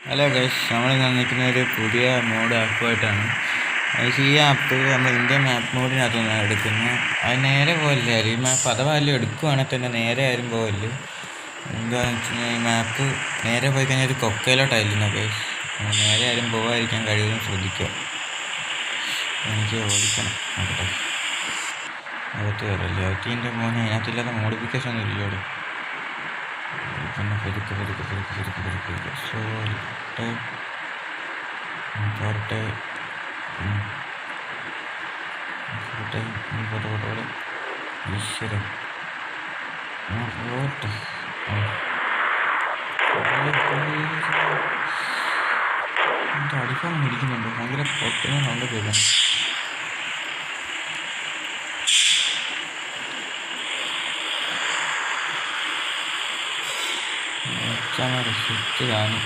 Hello guys, നമ്മളിന്ന് നിൽക്കുന്ന ഒരു പുതിയ മോഡ് ആപ്പുമായിട്ടാണ്. ഈ ആപ്പ് നമ്മൾ ഇന്ത്യൻ മാപ്പ് മോഡിനകത്തൊന്നും എടുക്കുന്നത്. അത് നേരെ പോകല്ലേ, ഈ മാപ്പ് അഥവാ എല്ലാം എടുക്കുവാണെങ്കിൽ തന്നെ നേരെ ആരും പോകല്ലേ. എന്താണെന്ന് വെച്ച് കഴിഞ്ഞാൽ ഈ മാപ്പ് നേരെ പോയി കഴിഞ്ഞാൽ ഒരു കൊക്കയിലോട്ടായിരുന്നു ഗൈസ്. നേരെ ആരും പോകാതിരിക്കാൻ കഴിയുമെന്ന് ശ്രദ്ധിക്കുക. എനിക്ക് ഓടിക്കണം നോക്കട്ടെ. അകത്ത് കയറല്ലേ, അകത്തിൻ്റെ മോനെ അതിനകത്തില്ലാത്ത മോഡിഫിക്കേഷൻ ഒന്നും ഇല്ലോടെ. പിന്നെ പതുക്കെ പോട്ടെ ഈശ്വരൻ പോട്ടെ. അടിഫോൺ ഇരിക്കുന്നുണ്ട്, ഭയങ്കര പൊട്ടുന്ന സൗണ്ട് കേൾക്കാം. സ്വിച്ച് കാണും.